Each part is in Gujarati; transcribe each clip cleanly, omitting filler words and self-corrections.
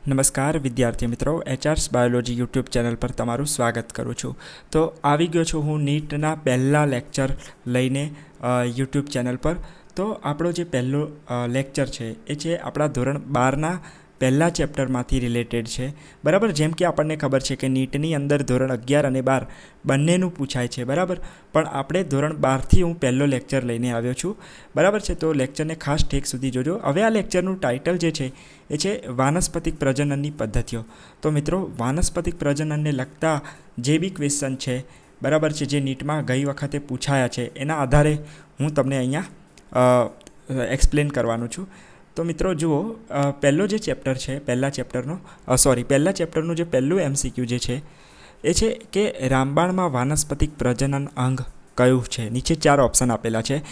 નમસ્કાર વિદ્યાર્થી મિત્રો, એચઆર્સ બાયોલોજી યુટ્યુબ ચેનલ પર તમારું સ્વાગત કરું છું. તો આવી ગયો છું હું નીટના પહેલા લેક્ચર લઈને યુટ્યુબ ચેનલ પર. તો આપણો જે પહેલો લેક્ચર છે એ છે આપણા ધોરણ 12ના પહેલા ચેપ્ટરમાંથી રિલેટેડ છે. બરાબર, જેમ કે આપણને ખબર છે કે નીટની અંદર ધોરણ 11 અને 12 બંનેનું પૂછાય છે. બરાબર, પણ આપણે ધોરણ 12થી હું પહેલો લેક્ચર લઈને આવ્યો છું. બરાબર છે, તો લેક્ચરને ખાસ ઠેક સુધી જોજો. હવે આ લેક્ચરનું ટાઇટલ જે છે એ છે વાનસ્પતિક પ્રજનનની પદ્ધતિઓ. તો મિત્રો, વાનસ્પતિક પ્રજનનને લગતા જે બી ક્વેશ્ચન છે, બરાબર છે, જે નીટમાં ગઈ વખતે પૂછાયા છે, એના આધારે હું તમને અહીંયા એક્સપ્લેન કરવાનું છું. તો મિત્રો જુઓ, પહેલો જે ચેપ્ટર છે પહેલા ચેપ્ટરનું જે પહેલું MCQ જે છે એ છે કે રામબાણમાં વાનસ્પતિક પ્રજનન અંગ કયું છે. નીચે 4 ઓપ્શન આપેલા છે.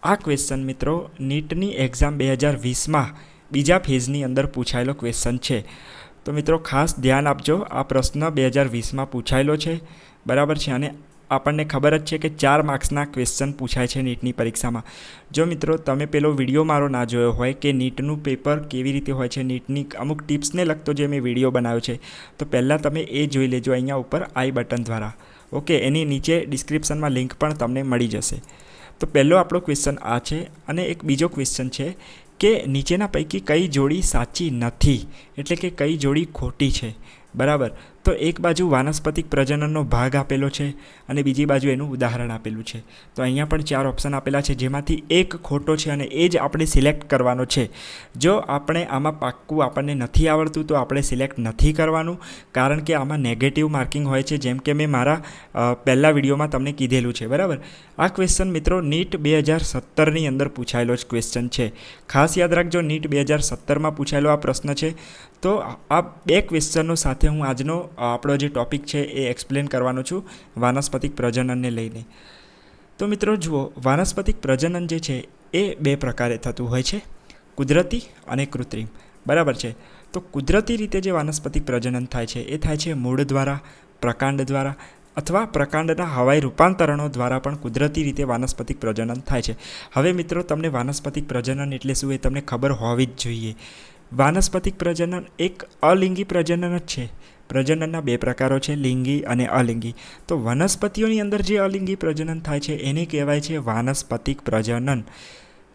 આ ક્વેશ્ચન મિત્રો નીટની એક્ઝામ 2020માં બીજા ફેઝની અંદર પૂછાયેલો ક્વેશ્ચન છે. તો મિત્રો ખાસ ધ્યાન આપજો, આ પ્રશ્ન 2020માં પૂછાયેલો છે. બરાબર છે, અને આપણને ખબર જ છે કે 4 માર્ક્સના ક્વેશ્ચન પૂછાય છે નીટની પરીક્ષામાં. જો મિત્રો તમે પેલો વિડીયો મારો ના જોયો હોય કે નીટનું પેપર કેવી રીતે હોય છે, નીટની અમુક ટિપ્સને લગતો જે મેં વિડીયો બનાવ્યો છે, તો પહેલાં તમે એ જોઈ લેજો અહીંયા ઉપર આઈ બટન દ્વારા. ઓકે, એની નીચે ડિસ્ક્રિપ્શનમાં લિંક પણ તમને મળી જશે. તો પહેલો આપણો ક્વેશ્ચન આ છે. અને એક બીજો ક્વેશ્ચન છે કે નીચેના પૈકી કઈ જોડી સાચી નથી, એટલે કે કઈ જોડી ખોટી છે. બરાબર, તો એક બાજુ વાનસ્પતિક પ્રજનનનો ભાગ આપેલો છે અને બીજી બાજુ એનું ઉદાહરણ આપેલું છે. તો અહીંયા પણ 4 ઓપ્શન આપેલા છે, જેમાંથી એક ખોટો છે અને એ જ આપણે સિલેક્ટ કરવાનો છે. જો આપણે આમાં પાક્કું આપણને નથી આવડતું તો આપણે સિલેક્ટ નથી કરવાનું, કારણ કે આમાં નેગેટિવ માર્કિંગ હોય છે, જેમ કે મેં મારા પહેલા વિડીયોમાં તમને કીધેલું છે. બરાબર, આ ક્વેશ્ચન મિત્રો નીટ 2017ની અંદર પૂછાયેલો જ ક્વેશ્ચન છે. ખાસ યાદ રાખજો, નીટ 2017માં પૂછાયેલો આ પ્રશ્ન છે. તો આ 2 ક્વેશ્ચનો સાથે હું આજનો આપણો જે ટૉપિક છે એ એક્સપ્લેન કરવાનો છું વાનસ્પતિક પ્રજનનને લઈને. તો મિત્રો જુઓ, વાનસ્પતિક પ્રજનન જે છે એ 2 પ્રકારે થતું હોય છે, કુદરતી અને કૃત્રિમ. બરાબર છે, તો કુદરતી રીતે જે વાનસ્પતિક પ્રજનન થાય છે એ થાય છે મૂળ દ્વારા, પ્રકાંડ દ્વારા અથવા પ્રકાંડના હવાઈ રૂપાંતરણો દ્વારા પણ કુદરતી રીતે વાનસ્પતિક પ્રજનન થાય છે. હવે મિત્રો તમને વાનસ્પતિક પ્રજનન એટલે શું એ તમને ખબર હોવી જ જોઈએ. વાનસ્પતિક પ્રજનન એક અલિંગી પ્રજનન જ છે. પ્રજનનના 2 પ્રકારો છે, લિંગી અને અલિંગી. તો વનસ્પતિઓની અંદર જે અલિંગી પ્રજનન થાય છે એને કહેવાય છે વાનસ્પતિક પ્રજનન.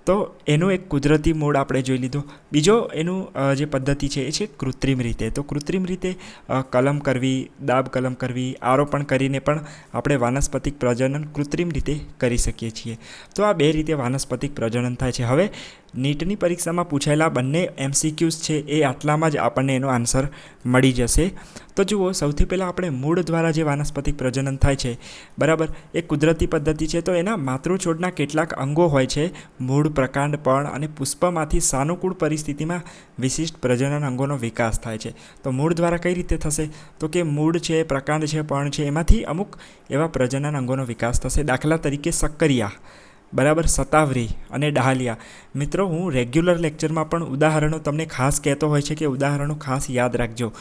તો એનું એક કુદરતી મોડ આપણે જોઈ લીધો. બીજો એનું જે પદ્ધતિ છે એ છે કૃત્રિમ રીતે. તો કૃત્રિમ રીતે કલમ કરવી, દાબ કલમ કરવી, આરોપણ કરીને પણ આપણે વાનસ્પતિક પ્રજનન કૃત્રિમ રીતે કરી શકીએ છીએ. તો આ 2 રીતે વાનસ્પતિક પ્રજનન થાય છે. હવે નીટની પરીક્ષામાં પૂછાયેલા બંને MCQs છે એ આટલામાં જ આપણને એનો આન્સર મળી જશે. તો જુઓ, સૌથી પહેલાં આપણે મૂળ દ્વારા જે વાનસ્પતિક પ્રજનન થાય છે, બરાબર, એ કુદરતી પદ્ધતિ છે. તો એના માતૃછોડના કેટલાક અંગો હોય છે, મૂળ, પ્રકાંડ, પર્ણ અને પુષ્પમાંથી સાનુકૂળ પરિસ્થિતિમાં વિશિષ્ટ પ્રજનન અંગોનો વિકાસ થાય છે. તો મૂળ દ્વારા કઈ રીતે થશે? તો કે મૂળ છે, પ્રકાંડ છે, પર્ણ છે, એમાંથી અમુક એવા પ્રજનન અંગોનો વિકાસ થશે. દાખલા તરીકે સક્કરિયા, બરાબર, શતાવરી અને ડાહલિયા. મિત્રો હું રેગ્યુલર લેક્ચરમાં પણ ઉદાહરણો તમને ખાસ કહેતો હોય છે કે ઉદાહરણો ખાસ યાદ રાખજો.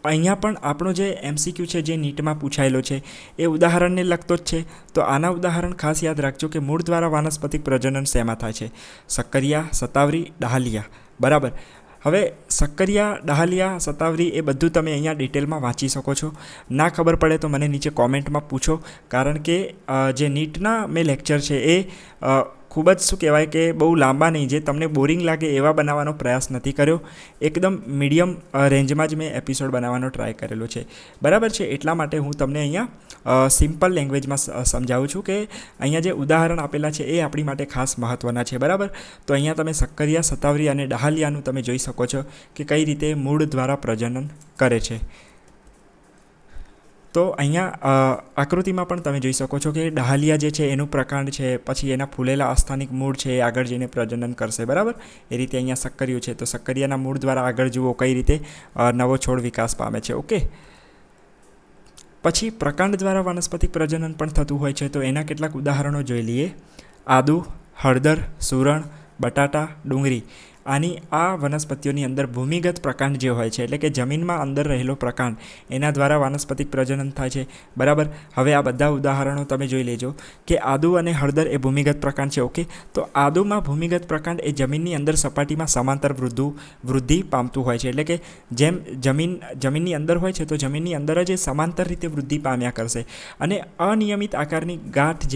અહીંયા પણ આપણો જે MCQ છે જે નીટમાં પૂછાયેલો છે એ ઉદાહરણને લગતો જ છે. તો આના ઉદાહરણ ખાસ યાદ રાખજો કે મૂળ દ્વારા વાનસ્પતિક પ્રજનન શેમાં થાય છે? સક્કરિયા, શતાવરી, ડાહલિયા. બરાબર, હવે સક્કરિયા, ડાહલિયા, શતાવરી એ બધું તમે અહીંયા ડિટેલમાં વાંચી શકો છો. ના ખબર પડે તો મને નીચે કોમેન્ટમાં પૂછો, કારણ કે જે નીટના મેં લેક્ચર છે એ ખૂબ જ શું કહેવાય કે બહુ લાંબા નહીં, જે તમને બોરિંગ લાગે એવા બનાવવાનો પ્રયાસ નથી કર્યો. એકદમ મીડિયમ રેન્જમાં જ મેં એપિસોડ બનાવવાનો ટ્રાય કરેલો છે. બરાબર છે, એટલા માટે હું તમને અહીંયા સિમ્પલ લેંગ્વેજમાં સમજાવું છું કે અહીંયા જે ઉદાહરણ આપેલા છે એ આપણી માટે ખાસ મહત્ત્વના છે. બરાબર, તો અહીંયા તમે સક્કરિયા, શતાવરી અને ડાહલિયાનું તમે જોઈ શકો છો કે કઈ રીતે મૂળ દ્વારા પ્રજનન કરે છે. તો અહીંયા આકૃતિમાં પણ તમે જોઈ શકો છો કે ડાહલિયા જે છે એનું પ્રકાંડ છે, પછી એના ફૂલેલા અસ્થાનિક મૂળ છે એ આગળ જઈને પ્રજનન કરશે. બરાબર, એ રીતે અહીંયા સક્કરિયું છે, તો સક્કરિયાના મૂળ દ્વારા આગળ જુઓ કઈ રીતે નવો છોડ વિકાસ પામે છે. ઓકે, પછી પ્રકાંડ દ્વારા વાનસ્પતિક પ્રજનન પણ થતું હોય છે. તો એના કેટલાક ઉદાહરણો જોઈ લઈએ. આદુ, હળદર, સુરણ, બટાટા, ડુંગળી. આની આ વનસ્પતિઓની અંદર ભૂમિગત પ્રકાંડ જે હોય છે એટલે કે જમીનમાં અંદર રહેલો પ્રકાંડ એના દ્વારા વાનસ્પતિક પ્રજનન થાય છે, બરાબર. હવે આ બધા ઉદાહરણો તમે જોઈ લેજો કે આદુ અને હળદર એ ભૂમિગત પ્રકાંડ છે. ઓકે, તો આદુમાં ભૂમિગત પ્રકાંડ એ જમીનની અંદર સપાટીમાં સમાંતર વૃદ્ધિ પામતું હોય છે, એટલે કે જેમ જમીનની અંદર હોય છે તો જમીનની અંદર જ એ સમાંતર રીતે વૃદ્ધિ પામ્યા કરશે અને અનિયમિત આકારની ગાંઠ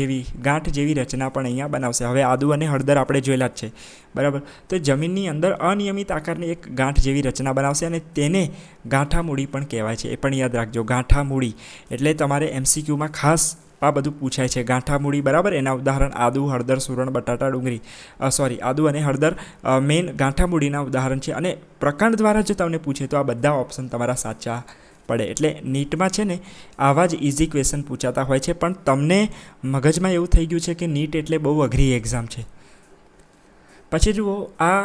જેવી રચના પણ અહીંયા બનાવશે. હવે આદુ અને હળદર આપણે જોયેલા જ છે, બરાબર. તો જમીનની અંદર અનિયમિત આકારની એક ગાંઠ જેવી રચના બનાવશે અને તેને ગાંઠામૂળી પણ કહેવાય છે. એ પણ યાદ રાખજો, ગાંઠામૂળી. એટલે તમારે MCQમાં ખાસ આ બધું પૂછાય છે, ગાંઠામૂળી, બરાબર. એના ઉદાહરણ આદુ, હળદર, સુરણ, બટાટા, ડુંગળી, આદુ અને હળદર મેઇન ગાંઠામૂળીના ઉદાહરણ છે. અને પ્રકાંડ દ્વારા જો તમને પૂછે તો આ બધા ઓપ્શન તમારા સાચા પડે. એટલે નીટમાં છે ને આવા જ ઇઝી ક્વેશ્ચન પૂછાતા હોય છે, પણ તમને મગજમાં એવું થઈ ગયું છે કે નીટ એટલે બહુ અઘરી એક્ઝામ છે. પછી જુઓ, આ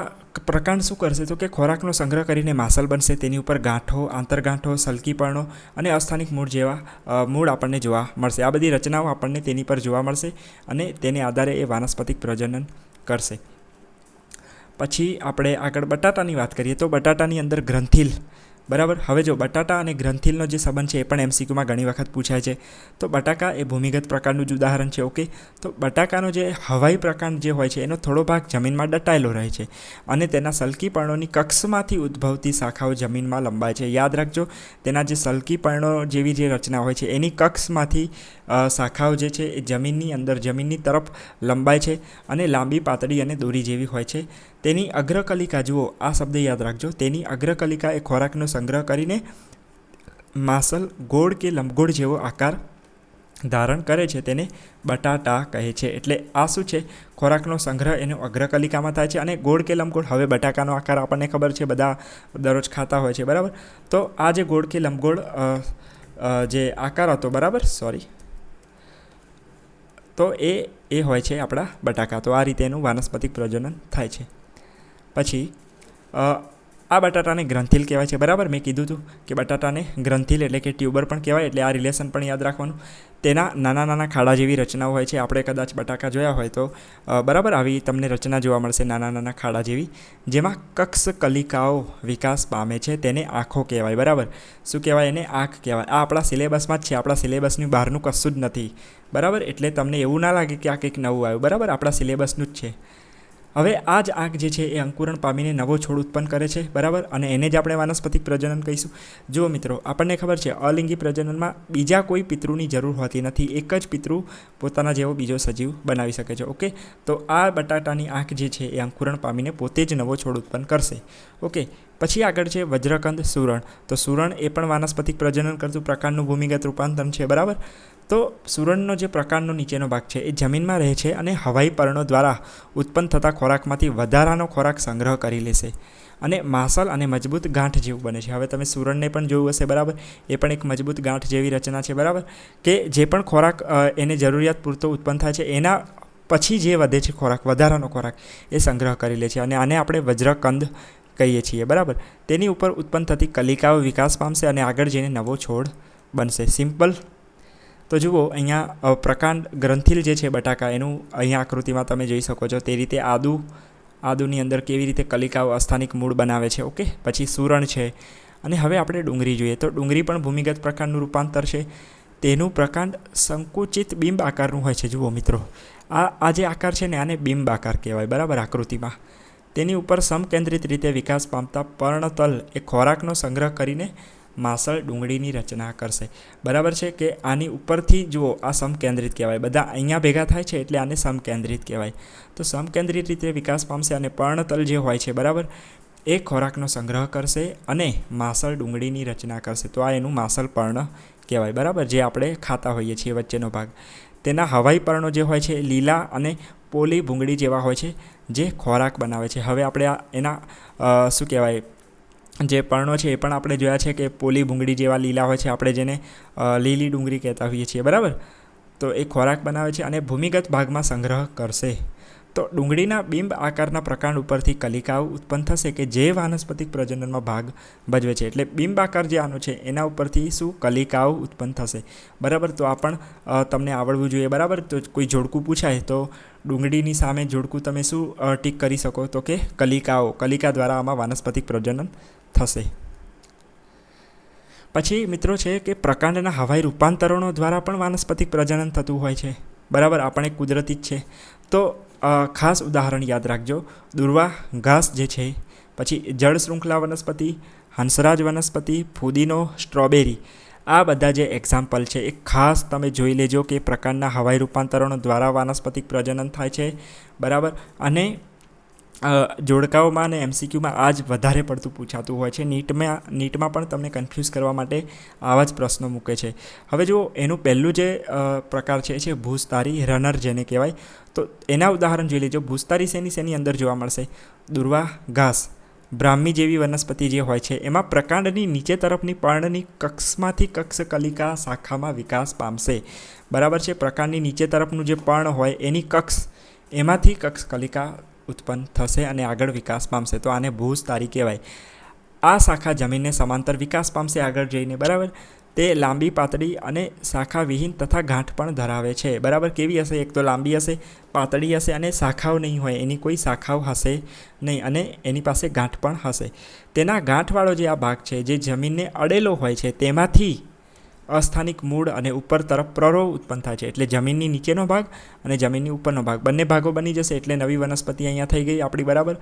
પ્રકાંડ શું કરશે તો કે ખોરાકનો સંગ્રહ કરીને માસલ બનશે. તેની ઉપર ગાંઠો, આંતરગાંઠો, સલકીપર્ણો અને અસ્થાનિક મૂળ જેવા મૂળ આપણને જોવા મળશે. આ બધી રચનાઓ આપણને તેની પર જોવા મળશે અને તેને આધારે એ વાનસ્પતિક પ્રજનન કરશે. પછી આપણે આગળ બટાટાની વાત કરીએ તો બટાટાની અંદર ગ્રંથિલ, બરાબર. હવે જો બટાટા અને ગ્રંથિલનો જે સંબંધ છે એ પણ MCQમાં ઘણી વખત પૂછાય છે. તો બટાકા એ ભૂમિગત પ્રકારનું જ ઉદાહરણ છે. ઓકે, તો બટાકાનો જે હવાઈ પ્રકાંડ જે હોય છે એનો થોડો ભાગ જમીનમાં દટાયેલો રહે છે અને તેના સલકી પર્ણોની કક્ષમાંથી ઉદ્ભવતી શાખાઓ જમીનમાં લંબાય છે. યાદ રાખજો, તેના જે સલકી પર્ણો જેવી જે રચના હોય છે એની કક્ષમાંથી શાખાઓ જે છે એ જમીનની અંદર જમીનની તરફ લંબાય છે અને લાંબી, પાતળી અને દોરી જેવી હોય છે. તેની અગ્રકલિકા, જુઓ આ શબ્દ યાદ રાખજો, તેની અગ્રકલિકા એ ખોરાકનો સંગ્રહ કરીને માસલ ગોળ કે લંબગોળ જેવો આકાર ધારણ કરે છે, તેને બટાટા કહે છે. એટલે આ શું છે, ખોરાકનો સંગ્રહ એનો અગ્રકલિકામાં થાય છે અને ગોળ કે લંબગોળ. હવે બટાકાનો આકાર આપણને ખબર છે, બધા દરરોજ ખાતા હોય છે, બરાબર. તો આ જે ગોળ કે લંબગોળ જે આકાર હતો, બરાબર, તો એ હોય છે આપણા બટાકા. તો આ રીતે એનું વાનસ્પતિક પ્રજનન થાય છે. પછી આ બટાટાને ગ્રંથિલ કહેવાય છે, બરાબર. મેં કીધું હતું કે બટાટાને ગ્રંથિલ એટલે કે ટ્યુબર પણ કહેવાય. એટલે આ રિલેશન પણ યાદ રાખવાનું. તેના નાના નાના ખાડા જેવી રચનાઓ હોય છે. આપણે કદાચ બટાકા જોયા હોય તો બરાબર આવી તમને રચના જોવા મળશે, નાના નાના ખાડા જેવી, જેમાં કક્ષ કલિકાઓ વિકાસ પામે છે. તેને આંખો કહેવાય, બરાબર. શું કહેવાય? એને આંખ કહેવાય. આ આપણા સિલેબસમાં જ છે, આપણા સિલેબસની બહારનું કશું જ નથી, બરાબર. એટલે તમને એવું ના લાગે કે આ કંઈક નવું આવ્યું, બરાબર. આપણા સિલેબસનું જ છે. હવે આ જ આંખ જે છે એ અંકુરણ પામીને નવો છોડ ઉત્પન્ન કરે છે, બરાબર. અને એને જ આપણે વાનસ્પતિક પ્રજનન કહીશું. જુઓ મિત્રો, આપણને ખબર છે અલિંગી પ્રજનનમાં બીજા કોઈ પિતૃની જરૂર હોતી નથી. એક જ પિતૃ પોતાના જેવો બીજો સજીવ બનાવી શકે છે. ઓકે, તો આ બટાટાની આંખ જે છે એ અંકુરણ પામીને પોતે જ નવો છોડ ઉત્પન્ન કરશે. ઓકે, પછી આગળ છે વજ્રકંદ, સુરણ. તો સુરણ એ પણ વાનસ્પતિક પ્રજનન કરતું પ્રકારનું ભૂમિગત રૂપાંતર છે, બરાબર. તો સુરણનો જે પ્રકારનો નીચેનો ભાગ છે એ જમીનમાં રહે છે અને હવાઈ પર્ણો દ્વારા ઉત્પન્ન થતા ખોરાકમાંથી વધારાનો ખોરાક સંગ્રહ કરી લેશે અને માસલ અને મજબૂત ગાંઠ જેવું બને છે. હવે તમે સુરણને પણ જોયું હશે, બરાબર. એ પણ એક મજબૂત ગાંઠ જેવી રચના છે, બરાબર. કે જે પણ ખોરાક એને જરૂરિયાત પૂરતો ઉત્પન્ન થાય છે એના પછી જે વધે છે ખોરાક, વધારાનો ખોરાક, એ સંગ્રહ કરી લે છે અને આને આપણે વજ્રકંદ કહીએ છીએ, બરાબર. તેની ઉપર ઉત્પન્ન થતી કલિકાઓ વિકાસ પામશે અને આગળ જઈને નવો છોડ બનશે. સિમ્પલ. તો જુઓ, અહીંયા પ્રકાંડ ગ્રંથિલ જે છે બટાકા, એનું અહીંયા આકૃતિમાં તમે જોઈ શકો છો. તે રીતે આદુની અંદર કેવી રીતે કલિકાઓ અસ્થાનિક મૂળ બનાવે છે. ઓકે, પછી સુરણ છે. અને હવે આપણે ડુંગળી જોઈએ તો ડુંગળી પણ ભૂમિગત પ્રકારનું રૂપાંતર છે. તેનું પ્રકાંડ સંકુચિત બિંબ આકારનું હોય છે. જુઓ મિત્રો, આ જે આકાર છે ને આને બિંબ આકાર કહેવાય, બરાબર. આકૃતિમાં તેની ઉપર સમકેન્દ્રિત રીતે વિકાસ પામતા પર્ણતલ એ ખોરાકનો સંગ્રહ કરીને માસળ ડુંગળીની રચના કરશે, બરાબર છે. કે આની ઉપરથી જુઓ, આ સમકેન્દ્રિત કહેવાય. બધા અહીંયા ભેગા થાય છે એટલે આને સમકેન્દ્રિત કહેવાય. તો સમકેન્દ્રિત રીતે વિકાસ પામશે અને પર્ણતલ જે હોય છે, બરાબર, એ ખોરાકનો સંગ્રહ કરશે અને માસળ ડુંગળીની રચના કરશે. તો આ એનું માસળ પર્ણ કહેવાય, બરાબર, જે આપણે ખાતા હોઈએ છીએ વચ્ચેનો ભાગ. તેના હવાઈ પર્ણો જે હોય છે લીલા અને પોલી ભૂંગળી જેવા હોય છે, જે ખોરાક બનાવે છે. હવે આપણે એના શું કહેવાય, જે પર્ણો છે એ પણ આપણે જોયા છે કે પોલી ભૂંગળી જેવા લીલા હોય છે, આપણે જેને લીલી ડુંગળી કહેતા હોઈએ છીએ, બરાબર. તો એ ખોરાક બનાવે છે અને ભૂમિગત ભાગમાં સંગ્રહ કરશે. તો ડુંગળીના બિંબ આકારના પ્રકાંડ ઉપરથી કલિકાઓ ઉત્પન્ન થશે કે જે વાનસ્પતિક પ્રજનનમાં ભાગ ભજવે છે. એટલે બિંબ આકાર જે આનો છે એના ઉપરથી શું કલિકાઓ ઉત્પન્ન થશે. બરાબર, તો આ પણ તમને આવડવું જોઈએ. બરાબર, તો કોઈ જોડકું પૂછાય તો ડુંગળીની સામે જોડકું તમે શું ટીક કરી શકો, તો કે કલિકાઓ. કલિકા દ્વારા આમાં વાનસ્પતિક પ્રજનન થશે. પછી મિત્રો છે કે પ્રકાંડના હવાઈ રૂપાંતરણો દ્વારા પણ વાનસ્પતિક પ્રજનન થતું હોય છે. બરાબર, આ પણ એક કુદરતી જ છે. તો ખાસ ઉદાહરણ યાદ રાખજો, દુર્વા ઘાસ જે છે, પછી જળ શૃંખલા વનસ્પતિ, હંસરાજ વનસ્પતિ, ફુદીનો, સ્ટ્રોબેરી, આ બધા જે એક્ઝામ્પલ છે એ ખાસ તમે જોઈ લેજો કે પ્રકારના હવાઈ રૂપાંતરણો દ્વારા વાનસ્પતિક પ્રજનન થાય છે. બરાબર, અને જોડકાઓમાં અને MCQમાં આ જ વધારે પડતું પૂછાતું હોય છે. નીટમાં પણ તમને કન્ફ્યુઝ કરવા માટે આવા જ પ્રશ્નો મૂકે છે. હવે જો એનું પહેલું જે પ્રકાર છે ભૂસ્તારી, રનર જેને કહેવાય, તો એના ઉદાહરણ જોઈ લેજો. ભૂસ્તારી શેની અંદર જોવા મળશે? દુર્વા ઘાસ, બ્રાહ્મી જેવી વનસ્પતિ જે હોય છે એમાં પ્રકાંડની નીચે તરફની પર્ણની કક્ષમાંથી કક્ષ કલિકા શાખામાં વિકાસ પામશે. બરાબર છે, પ્રકાંડની નીચે તરફનું જે પર્ણ હોય એની કક્ષ, એમાંથી કક્ષ કલિકા ઉત્પન્ન થશે અને આગળ વિકાસ પામશે. તો આને ભૂસ્તારી કહેવાય. આ શાખા જમીનને સમાંતર વિકાસ પામશે આગળ જઈને. બરાબર, તે લાંબી, પાતળી અને શાખા વિહીન તથા ગાંઠ પણ ધરાવે છે. બરાબર, કેવી હશે? એક તો લાંબી હશે, પાતળી હશે અને શાખાઓ નહીં હોય, એની કોઈ શાખાઓ હશે નહીં, અને એની પાસે ગાંઠ પણ હશે. તેના ગાંઠવાળો જે આ ભાગ છે જે જમીનને અડેલો હોય છે તેમાંથી અસ્થાનિક મૂળ અને ઉપર તરફ પ્રરોહ ઉત્પન્ન થાય છે. એટલે જમીનની નીચેનો ભાગ અને જમીનની ઉપરનો ભાગ બંને ભાગો બની જશે. એટલે નવી વનસ્પતિ અહીંયા થઈ ગઈ આપણી. બરાબર,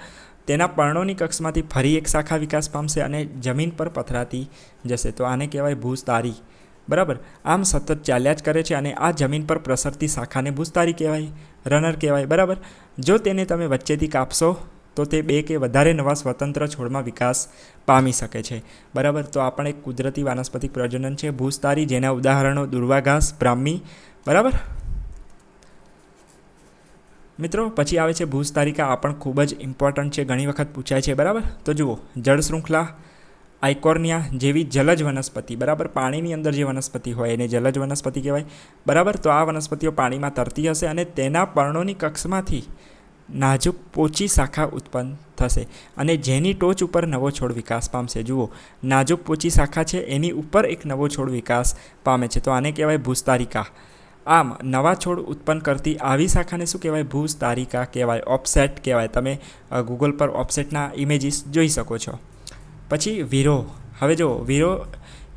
તેના પર્ણોની કક્ષમાંથી ફરી એક શાખા વિકાસ પામશે અને જમીન પર પથરાતી જશે. તો આને કહેવાય ભૂસ્તારી. બરાબર, આમ સતત ચાલ્યા જ કરે છે અને આ જમીન પર પ્રસરતી શાખાને ભૂસ્તારી કહેવાય, રનર કહેવાય. બરાબર, જો તેને તમે વચ્ચેથી કાપશો તો તે બે કે વધારે નવા સ્વતંત્ર છોડમાં વિકાસ પામી શકે છે. બરાબર, તો આ પણ એક કુદરતી વાનસ્પતિક પ્રજનન છે ભૂસ્તારી, જેના ઉદાહરણો દુર્વા ઘાસ, બ્રાહ્મી. બરાબર મિત્રો, પછી આવે છે ભૂસ્તારિકા. આ પણ ખૂબ જ ઇમ્પોર્ટન્ટ છે, ઘણી વખત પૂછાય છે. બરાબર, તો જુઓ, જળ શૃંખલા આઇકોર્નિયા જેવી જલજ વનસ્પતિ. બરાબર, પાણીની અંદર જે વનસ્પતિ હોય એને જલજ વનસ્પતિ કહેવાય. બરાબર, તો આ વનસ્પતિઓ પાણીમાં તરતી હશે અને તેના પર્ણોની કક્ષમાંથી નાજુક પોચી શાખા ઉત્પન્ન થશે અને જેની ટોચ ઉપર નવો છોડ વિકાસ પામશે. જુઓ, નાજુક પોચી શાખા છે, એની ઉપર એક નવો છોડ વિકાસ પામે છે. તો આને કહેવાય ભૂસ્તારિકા. આમ નવા છોડ ઉત્પન્ન કરતી આવી શાખાને શું કહેવાય? ભૂસ્તારિકા કહેવાય, ઓફસેટ કહેવાય. તમે ગૂગલ પર ઓફસેટના ઇમેજીસ જોઈ શકો છો. પછી વીરો. હવે જો, વીરો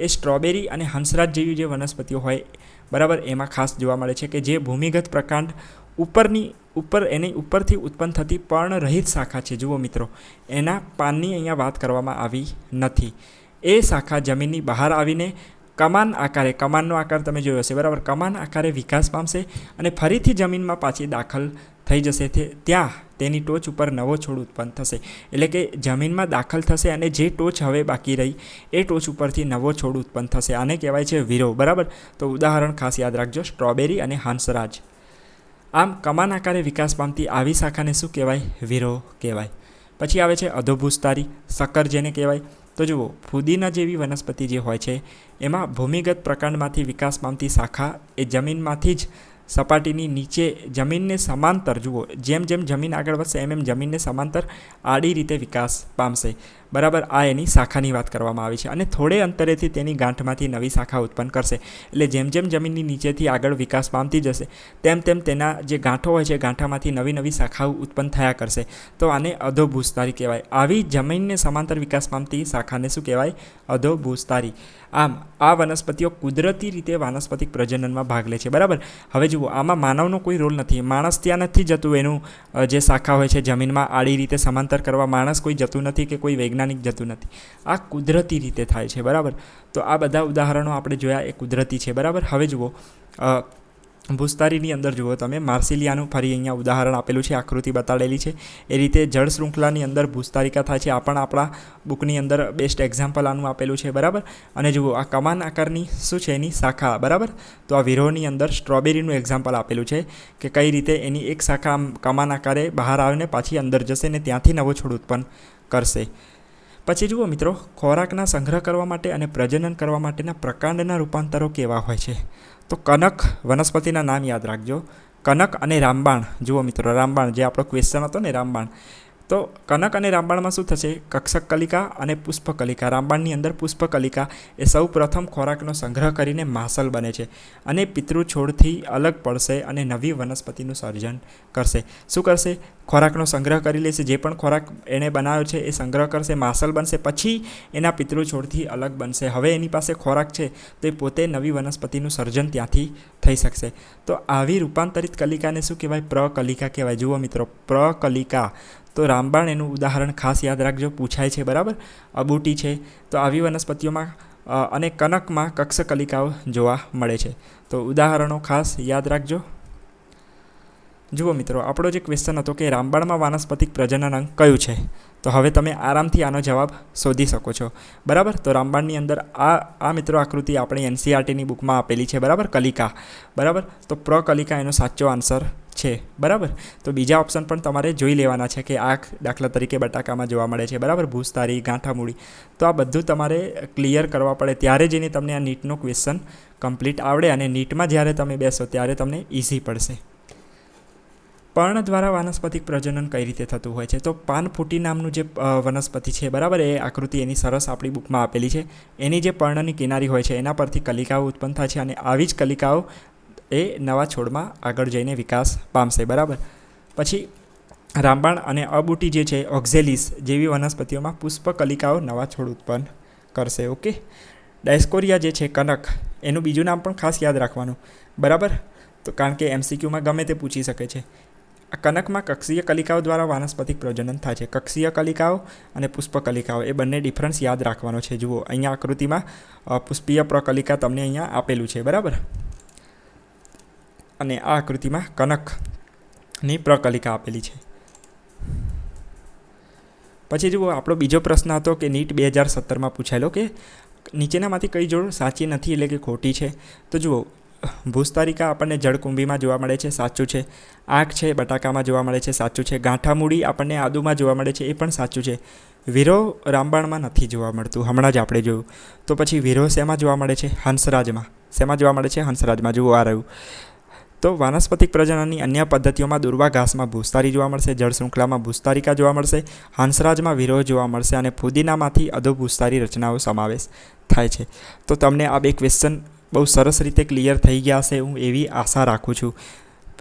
એ સ્ટ્રોબેરી અને હંસરાજ જેવી જે વનસ્પતિઓ હોય, બરાબર, એમાં ખાસ જોવા મળે છે કે જે ભૂમિગત પ્રકાંડ એની ઉપરથી ઉત્પન્ન થતી પર્ણરહિત શાખા છે. જુઓ મિત્રો, એના પાનની અહીંયા વાત કરવામાં આવી નથી. એ શાખા જમીનની બહાર આવીને કમાન આકારે, કમાનનો આકાર તમે જોયો હશે. બરાબર, કમાન આકારે વિકાસ પામશે અને ફરીથી જમીનમાં પાછી દાખલ થઈ જશે. ત્યાં તેની ટોચ ઉપર નવો છોડ ઉત્પન્ન થશે. એટલે કે જમીનમાં દાખલ થશે અને જે ટોચ હવે બાકી રહી એ ટોચ ઉપરથી નવો છોડ ઉત્પન્ન થશે. આને કહેવાય છે વીરો. બરાબર, તો ઉદાહરણ ખાસ યાદ રાખજો, સ્ટ્રોબેરી અને હંસરાજ. આમ કમાન આકારે વિકાસ પામતી આવી શાખાને શું કહેવાય? વીરો કહેવાય. પછી આવે છે અધોભૂસ્તારી, સક્કર જેને કહેવાય. તો જુઓ, ફુદીના જેવી વનસ્પતિ જે હોય છે એમાં ભૂમિગત પ્રકાંડમાંથી વિકાસ પામતી શાખા એ જમીનમાંથી જ સપાટીની નીચે જમીનને સમાંતર, જુઓ, જેમ જેમ જમીન આગળ વધશે એમ જમીનને સમાંતર આડી રીતે વિકાસ પામશે. બરાબર, આ એની શાખાની વાત કરવામાં આવી છે અને થોડે અંતરેથી તેની ગાંઠમાંથી નવી શાખા ઉત્પન્ન કરશે. એટલે જેમ જેમ જમીનની નીચેથી આગળ વિકાસ પામતી જશે તેમ તેમ તેના જે ગાંઠો હોય છે ગાંઠામાંથી નવી નવી શાખાઓ ઉત્પન્ન થયા કરશે. તો આને અધોભૂસ્તારી કહેવાય. આવી જમીનને સમાંતર વિકાસ પામતી શાખાને શું કહેવાય? અધોભૂસ્તારી. આમ આ વનસ્પતિઓ કુદરતી રીતે વાનસ્પતિક પ્રજનનમાં ભાગ લે છે. બરાબર, હવે જુઓ, આમાં માનવનો કોઈ રોલ નથી. માણસ ત્યાં નથી જતું એનું જે શાખા હોય છે જમીનમાં આડી રીતે સમાંતર કરવા. માણસ કોઈ જતું નથી કે કોઈ વૈજ્ઞાનિક જતું નથી. આ કુદરતી રીતે થાય છે. બરાબર, તો આ બધા ઉદાહરણો આપણે જોયા એ કુદરતી છે. બરાબર, હવે જુઓ, ભૂસ્તારીની અંદર જુઓ તમે, માર્સિલિયાનું ફરી અહીંયા ઉદાહરણ આપેલું છે, આકૃતિ બતાડેલી છે. એ રીતે જળ શૃંખલાની અંદર ભૂસ્તારિકા થાય છે. આ પણ આપણા બુકની અંદર બેસ્ટ એક્ઝામ્પલ આનું આપેલું છે. બરાબર, અને જુઓ, આ કમાન આકારની શું છે? એની શાખા. બરાબર, તો આ વિરોહની અંદર સ્ટ્રોબેરીનું એક્ઝામ્પલ આપેલું છે કે કઈ રીતે એની એક શાખા આમ કમાન આકારે બહાર આવીને પાછી અંદર જશે ને ત્યાંથી નવો છોડ ઉત્પન્ન કરશે. પછી જુઓ મિત્રો, ખોરાકના સંગ્રહ કરવા માટે અને પ્રજનન કરવા માટેના પ્રકાંડના રૂપાંતરો કેવા હોય છે? તો કનક વનસ્પતિના નામ યાદ રાખજો. કનક અને રામબાણ, જુઓ મિત્રો રામબાણ જે આપણો ક્વેશ્ચન હતો ને રામબાણ, તો કનક અને રામબાણમાં શું થશે, કક્ષક કલિકા અને પુષ્પકલિકા, રામબાણની અંદર પુષ્પકલિકા એ સૌ પ્રથમ ખોરાકનો સંગ્રહ કરીને માસલ બને છે અને પિતૃ છોડથી અલગ પડશે અને નવી વનસ્પતિનું સર્જન કરશે. શું કરશે, ખોરાકનો સંગ્રહ કરી લેશે, જે પણ ખોરાક એણે બનાવ્યો છે એ સંગ્રહ કરશે, માસલ બનશે, પછી એના પિતૃ છોડથી અલગ બનશે. હવે એની પાસે ખોરાક છે તો એ પોતે નવી વનસ્પતિનું સર્જન ત્યાંથી થઈ શકશે. તો આવી રૂપાંતરિત કલિકાને શું કહેવાય, પ્રકલિકા કહેવાય. જુઓ મિત્રો પ્રકલિકા, તો રામબાણ એનું ઉદાહરણ ખાસ યાદ રાખજો, પૂછાય છે બરાબર. અબૂટી છે, તો આવી વનસ્પતિઓમાં અને કનકમાં કક્ષકલિકાઓ જોવા મળે છે. તો ઉદાહરણો ખાસ યાદ રાખજો. જુઓ મિત્રો આપણો જે ક્વેશ્ચન હતો કે રામબાણમાં વાનસ્પતિક પ્રજનન અંગ કયું છે, તો હવે તમે આરામથી આનો જવાબ શોધી શકો છો બરાબર. તો રામબાણની અંદર આ મિત્રો આકૃતિ આપણી NCERTની બુકમાં આપેલી છે બરાબર, કલિકા બરાબર. તો પ્રકલિકા એનો સાચો આન્સર છે બરાબર. તો બીજા ઓપ્શન પણ તમારે જોઈ લેવાના છે કે આ દાખલા તરીકે બટાકામાં જોવા મળે છે બરાબર, ભૂસતારી, ગાંઠામૂળી. તો આ બધું તમારે ક્લિયર કરવા પડે, ત્યારે જઈને તમને આ નીટનો ક્વેશ્ચન કમ્પ્લીટ આવડે અને નીટમાં જ્યારે તમે બેસો ત્યારે તમને ઇઝી પડશે. પર્ણ દ્વારા વાનસ્પતિક પ્રજનન કઈ રીતે થતું હોય છે, તો પાનફૂટી નામનું જે વનસ્પતિ છે બરાબર, એ આકૃતિ એની સરસ આપણી બુકમાં આપેલી છે. એની જે પર્ણની કિનારી હોય છે એના પરથી કલિકાઓ ઉત્પન્ન થાય છે અને આવી જ કલિકાઓ એ નવા છોડમાં આગળ જઈને વિકાસ પામશે બરાબર. પછી રામબાણ અને અબૂટી જે છે, ઓક્ઝેલિસ જેવી વનસ્પતિઓમાં પુષ્પકલિકાઓ નવા છોડ ઉત્પન્ન કરશે. ઓકે. ડાયસ્કોરિયા જે છે કનક, એનું બીજું નામ પણ ખાસ યાદ રાખવાનું બરાબર, તો કારણ કે MCQમાં ગમે તે પૂછી શકે છે. આ કનકમાં કક્ષીય કલિકાઓ દ્વારા વાનસ્પતિક પ્રજનન થાય છે. કક્ષીય કલિકાઓ અને પુષ્પકલિકાઓ એ બંને ડિફરન્સ યાદ રાખવાનો છે. જુઓ અહીંયા આકૃતિમાં પુષ્પીય પ્રકલિકા તમને અહીંયા આપેલું છે બરાબર, અને આ આકૃતિમાં કનકની પ્રકલિકા આપેલી છે. પછી જુઓ આપણો બીજો પ્રશ્ન હતો કે નીટ 2017માં પૂછાયેલો કે નીચેનામાંથી કઈ જોડ સાચી નથી એટલે કે ખોટી છે. તો જુઓ ભૂસ્તારિકા આપણને જળકુંભીમાં જોવા મળે છે, સાચું છે. આંખ છે બટાકામાં જોવા મળે છે, સાચું છે. ગાંઠામૂળી આપણને આદુમાં જોવા મળે છે, એ પણ સાચું છે. વીરો રામબાણમાં નથી જોવા મળતું, હમણાં જ આપણે જોયું. તો પછી વીરો શેમાં જોવા મળે છે, હંસરાજમાં. શેમાં જોવા મળે છે, હંસરાજમાં. જુઓ આ રહ્યું. તો વાનસ્પતિક પ્રજનનની અન્ય પદ્ધતિઓમાં દુર્વા ઘાસમાં ભૂસ્તારી જોવા મળશે, જળ શૃંખલામાં ભૂસ્તારિકા જોવા મળશે, હંસરાજમાં વિરોહ જોવા મળશે અને ફુદીનામાંથી અધોભૂસ્તારી રચનાઓ સમાવેશ થાય છે. તો તમને આ બે ક્વેશ્ચન બહુ સરસ રીતે ક્લિયર થઈ ગયા હશે, હું એવી આશા રાખું છું.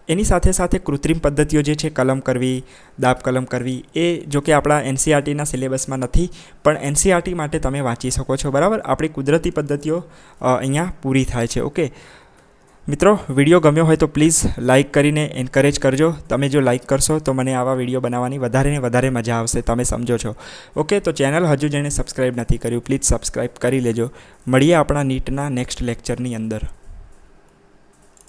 એની સાથે સાથે કૃત્રિમ પદ્ધતિઓ જે છે, કલમ કરવી, દાબ કલમ કરવી, એ જો કે આપણા NCERTના સિલેબસમાં નથી, પણ NCERT માટે તમે વાંચી શકો છો બરાબર. આપણી કુદરતી પદ્ધતિઓ અહીંયા પૂરી થાય છે. ઓકે મિત્રો, વિડીયો ગમ્યો હોય તો પ્લીઝ લાઇક કરીને એન્કરેજ કરજો. તમે જો લાઇક કરશો તો મને આવા વિડીયો બનાવવાની વધારે ને વધારે મજા આવશે, તમે સમજો છો. ઓકે, તો ચેનલ હજુ જેણે સબસ્ક્રાઈબ નથી કર્યું પ્લીઝ સબસ્ક્રાઈબ કરી લેજો. મળીએ આપણા નીટના નેક્સ્ટ લેક્ચરની અંદર.